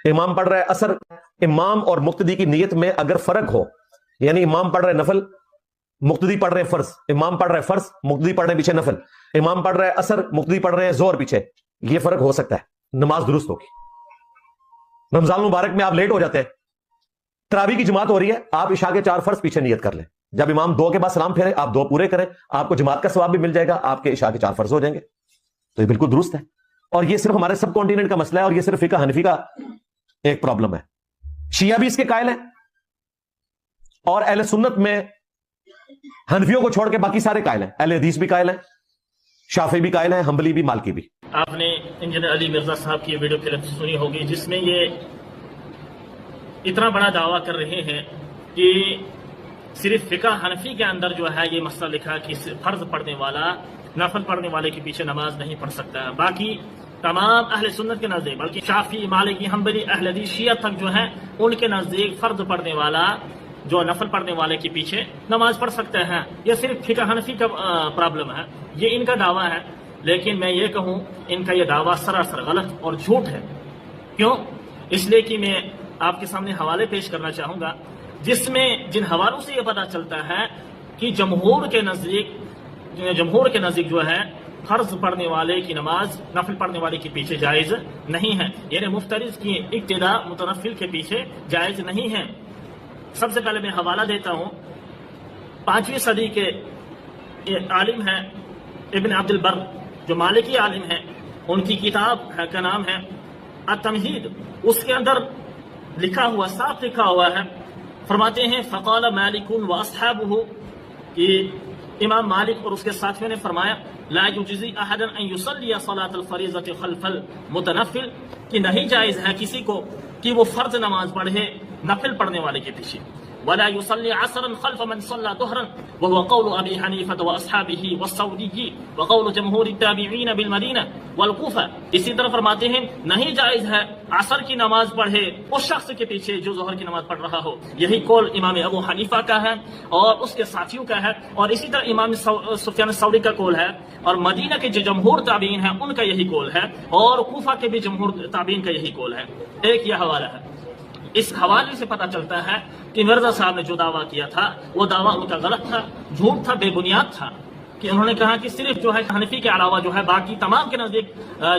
امام پڑھ رہا ہے اثر، امام اور مقتدی کی نیت میں اگر فرق ہو، یعنی امام پڑھ رہے نفل، مقتدی پڑھ رہے فرض، امام پڑھ رہے فرض، مقتدی پڑھ رہے پیچھے نفل، امام پڑھ رہے اثر، مقتدی پڑھ رہے زور پیچھے، یہ فرق ہو سکتا ہے، نماز درست ہوگی۔ رمضان المبارک میں آپ لیٹ ہو جاتے ہیں، تراویح کی جماعت ہو رہی ہے، آپ عشاء کے 4 فرض پیچھے نیت کر لیں، جب امام 2 کے بعد سلام پھیرے آپ 2 پورے کریں، آپ کو جماعت کا ثواب بھی مل جائے گا، آپ کے عشاء کے 4 فرض ہو جائیں گے، تو یہ بالکل درست ہے۔ اور یہ صرف ہمارے سب کانٹیننٹ کا مسئلہ ہے، اور یہ صرف فقہ حنفی کا ایک پرابلم ہے۔ شیعہ بھی اس کے قائل ہیں، اور اہل سنت میں حنفیوں کو چھوڑ کے باقی سارے قائل ہیں، اہل حدیث بھی قائل ہیں، شافعی بھی قائل ہیں، حنبلی بھی، مالکی بھی۔ آپ نے انجینئر علی مرزا صاحب کی ویڈیو کلپ سنی ہوگی، جس میں یہ اتنا بڑا دعویٰ کر رہے ہیں کہ صرف فقہ حنفی کے اندر جو ہے یہ مسئلہ لکھا کہ فرض پڑھنے والا نفل پڑھنے والے کے پیچھے نماز نہیں پڑھ سکتا ہے، باقی تمام اہل سنت کے نزدیک، بلکہ شافعی، مالکی، حنبلی، اہل حدیث، شیعہ تک جو ہے ان کے نزدیک فرض پڑھنے والا جو نفل پڑھنے والے کے پیچھے نماز پڑھ سکتے ہیں۔ یہ صرف فقہ حنفی کا پرابلم ہے، یہ ان کا دعویٰ ہے، لیکن میں یہ کہوں ان کا یہ دعویٰ سراسر غلط اور جھوٹ ہے۔ کیوں؟ اس لیے کہ میں آپ کے سامنے حوالے پیش کرنا چاہوں گا، جس میں جن حوالوں سے یہ پتہ چلتا ہے کہ جمہور کے نزدیک جو ہے فرض پڑھنے والے کی نماز نفل پڑھنے والے کے پیچھے جائز نہیں ہے، یعنی مفترض کی ابتدا متنفل کے پیچھے جائز نہیں ہے۔ سب سے پہلے میں حوالہ دیتا ہوں، 5ویں صدی کے عالم ہیں ابن عبد البر، جو مالکی عالم ہیں، ان کی کتاب کا نام ہے التمہید، اس کے اندر لکھا ہوا، صاف لکھا ہوا ہے، فرماتے ہیں فقال مالک واصحابہ، کہ امام مالک اور اس کے ساتھیوں نے فرمایا لا یجزی احدا ان یصلی صلاۃ الفریضۃ خلف المتنفل، کہ نہیں جائز ہے کسی کو کہ وہ فرض نماز پڑھے نفل پڑھنے والے کے پیچھے، ولا يصلي عصرا خلف من صلى ظهرا وهو قول ابي حنيفه واصحابه والثوري وقول جمهور التابعين بالمدينه والكوفه۔ اسی طرح فرماتے ہیں نہیں جائز ہے عصر کی نماز پڑھے اس شخص کے پیچھے جو ظہر کی نماز پڑھ رہا ہو، یہی قول امام ابو حنیفہ کا ہے اور اس کے ساتھیوں کا ہے، اور اسی طرح امام سفیان الثوری کا قول ہے، اور مدینہ کے جو جمہور تابعین ہیں ان کا یہی قول ہے، اور کوفہ کے بھی جمہور تابعین کا یہی قول ہے۔ ایک یہ حوالہ ہے، اس حوالے سے پتہ چلتا ہے کہ مرزا صاحب نے جو دعویٰ کیا تھا وہ دعویٰ ان کا غلط تھا، جھوٹ تھا، بے بنیاد تھا، کہ انہوں نے کہا کہ صرف جو ہے حنفی کے علاوہ جو ہے باقی تمام کے نزدیک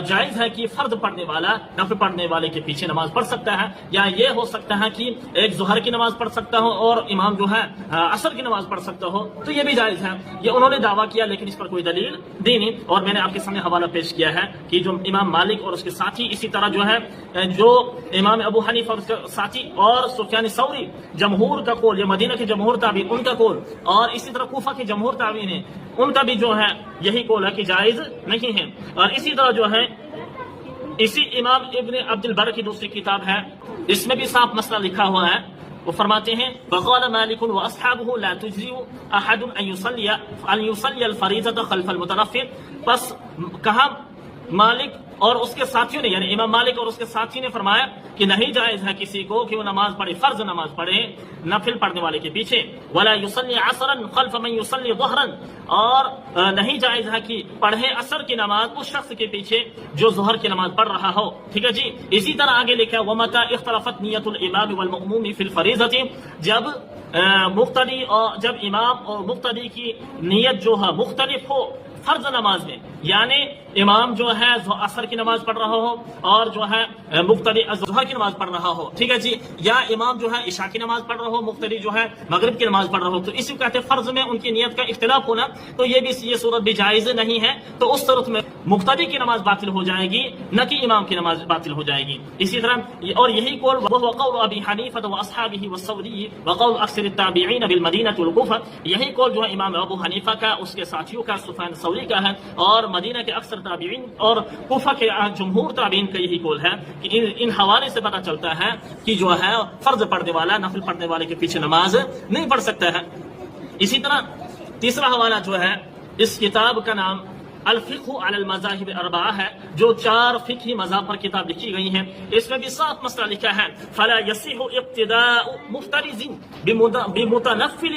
جائز ہے کہ فرض پڑھنے والا نفل پڑھنے والے کے پیچھے نماز پڑھ سکتا ہے، یا یہ ہو سکتا ہے کہ ایک ظہر کی نماز پڑھ سکتا ہو اور امام جو ہے عصر کی نماز پڑھ سکتا ہو، تو یہ بھی جائز ہے۔ یہ انہوں نے دعویٰ کیا، لیکن اس پر کوئی دلیل دی نہیں، اور میں نے آپ کے سامنے حوالہ پیش کیا ہے کہ جو امام مالک اور اس کے ساتھی، اسی طرح جو ہے جو امام ابو حنیفہ اور اس کے ساتھی اور سفیان ثوری جمہور کا قول، یہ مدینہ کے جمہور تابعین ان کا قول، اور اسی طرح کوفہ کے جمہور تابعین ہیں ان کا بھی جو ہے یہی قول ہے کہ جائز نہیں ہے۔ اور اسی طرح جو ہے اسی امام ابن عبد البر کی دوسری کتاب ہے، اس میں بھی صاف مسئلہ لکھا ہوا ہے، وہ فرماتے ہیں فقال مالک واصحابہ لا تجزی احد ان یصلی الفریضۃ خلف المتنفل، پس کہا مالک اور اس کے ساتھیوں نے، یعنی امام مالک اور اس کے ساتھی نے فرمایا کہ نہیں جائز ہے کسی کو کہ وہ نماز پڑھے، فرض نماز پڑھے نفل پڑھنے والے کے پیچھے، ولا یصلی عصرا خلف من یصلی ظہرا، اور نہیں جائز ہے کہ پڑھے عصر کی نماز اس شخص کے پیچھے جو ظہر کی نماز پڑھ رہا ہو، ٹھیک ہے جی۔ اسی طرح آگے لکھا ومتى اختلفت نیت الامام والمأموم فی الفریضۃ، جب امام اور مقتدی کی نیت جو ہے مختلف ہو فرض نماز میں، یعنی امام جو ہے عصر کی نماز پڑھ رہا ہو اور جو ہے مقتدی ظہر کی نماز پڑھ رہا ہو، ٹھیک ہے جی، یا امام جو ہے عشاء کی نماز پڑھ رہا ہو، مقتدی جو ہے مغرب کی نماز پڑھ رہا ہو، تو اسی کو کہتے ہیں فرض میں ان کی نیت کا اختلاف ہونا، تو یہ صورت بھی جائز نہیں ہے، تو اس صورت میں مقتدی کی نماز باطل ہو جائے گی، نہ کہ امام کی نماز باطل ہو جائے گی۔ اسی طرح اور یہی قول وهو قول ابی حنیفہ واصحابہ والثوری وقول اکثر التابعین بالمدینہ والکوفہ، یہی قول جو ہے امام ابو حنیفہ کا، اس کے ساتھیوں کا، سفیان ثوری کا ہے، اور مدینہ کے اکثر تابعین اور کوفہ کے جمہور تابعین کا یہی قول ہے کہ ان حوالے سے پتہ چلتا ہے کہ جو ہے فرض پڑھنے والا نفل پڑھنے والے کے پیچھے نماز نہیں پڑھ سکتا ہے۔ اسی طرح تیسرا حوالہ جو ہے، اس کتاب کا نام الفقہ علی المذاہب الاربعہ ہے، جو 4 فقہی مذاہب پر کتاب لکھی گئی ہیں، اس میں بھی صاف مسئلہ لکھا ہے فلا یصح اقتداء مفترض بمتنفل،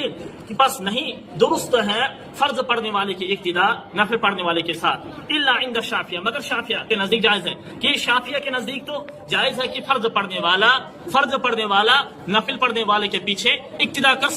کہ بس نہیں درست ہے فرض پڑھنے والے کی اقتداء نفل پڑھنے والے کے ساتھ، الا عند الشافعیہ، مگر شافعیہ کے نزدیک جائز ہے، کہ شافعیہ کے نزدیک تو جائز ہے کہ فرض پڑھنے والا نفل پڑھنے والے کے پیچھے اقتداء کر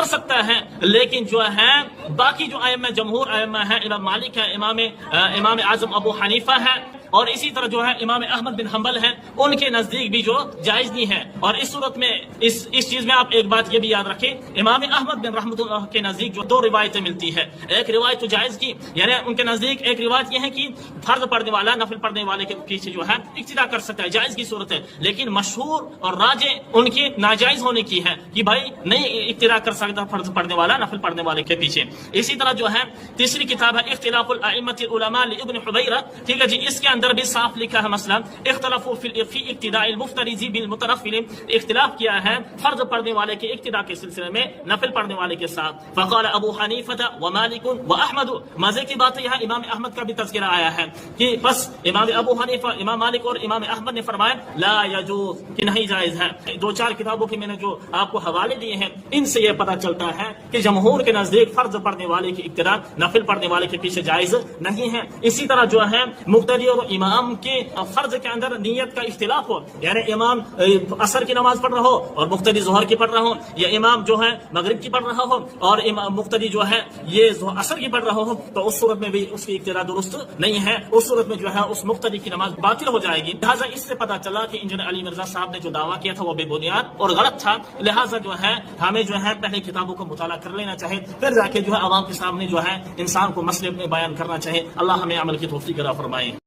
سکتا ہے، لیکن جو ہے باقی جو ائمہ جمہور ائمہ ہیں، امام مالک ہے، امام اعظم ابو حنیفہ ہے، اور اسی طرح جو ہے امام احمد بن حنبل ہیں، ان کے نزدیک بھی جو جائز نہیں ہے۔ اور اس صورت میں اس چیز میں آپ ایک بات یہ بھی یاد رکھیں، امام احمد بن رحمۃ اللہ کے نزدیک جو 2 روایتیں ملتی ہے، ایک روایت تو جائز کی، یعنی ان کے نزدیک ایک روایت یہ ہے کہ فرض پڑھنے والا نفل پڑھنے والے کے پیچھے جو ہے اقتداء کر سکتا ہے، جائز کی صورت ہے، لیکن مشہور اور راجح ان کی ناجائز ہونے کی ہے کہ بھائی نہیں اقتداء کر سکتا فرض پڑھنے والا نفل پڑھنے والے کے پیچھے۔ اسی طرح جو ہے تیسری کتاب ہے اختلاف الائمۃ العلماء لابن حبیرہ، ٹھیک ہے جی، اس کے اندر بھی صاف لکھا ہے مسئلہ اختلافوا فی اقتداء المفترض بالمتنفل، اختلاف کیا ہے فرض پڑھنے والے کے اقتداء کے سلسلے میں نفل پڑھنے والے کے ساتھ۔ فقال ابو حنیفہ ومالک واحمد، مزے کی بات ہے یہاں امام احمد کا بھی تذکرہ آیا ہے کہ بس امام ابو حنیفہ، امام مالک اور امام احمد نے فرمایا لا یجوز، کہ نہیں جائز ہے۔ 2-4 کتابوں کے میں نے جو آپ کو حوالے دیے ہیں، ان سے یہ پتہ چلتا ہے کہ جمہور کے نزدیک فرض پڑھنے والے کی اقتداء نفل پڑھنے والے کے پیچھے جائز نہیں ہے۔ اسی طرح جو ہے مقتدی اور امام کے فرض کے اندر نیت کا اختلاف ہو، یعنی امام عصر کی نماز پڑھ رہا ہو اور مقتدی ظہر کی پڑھ رہا ہو، یا امام جو ہے مغرب کی پڑھ رہا ہو اور مقتدی جو ہے یہ عصر کی پڑھ رہا ہو، تو اس صورت میں بھی اس کی اقتداء درست نہیں ہے، اس صورت میں جو ہے اس مقتدی کی نماز باطل ہو جائے گی۔ لہٰذا اس سے پتہ چلا کہ انجینئر علی مرزا صاحب نے جو دعویٰ کیا تھا وہ بے بنیاد اور غلط تھا، لہٰذا جو ہے ہمیں جو ہے پہلے کتابوں کو مطالعہ کر لینا چاہیے، پھر جا کے جو ہے عوام کے سامنے جو ہے انسان کو مسئلے میں بیان کرنا چاہیے۔ اللہ ہمیں عمل کی توفیق عطا فرمائے۔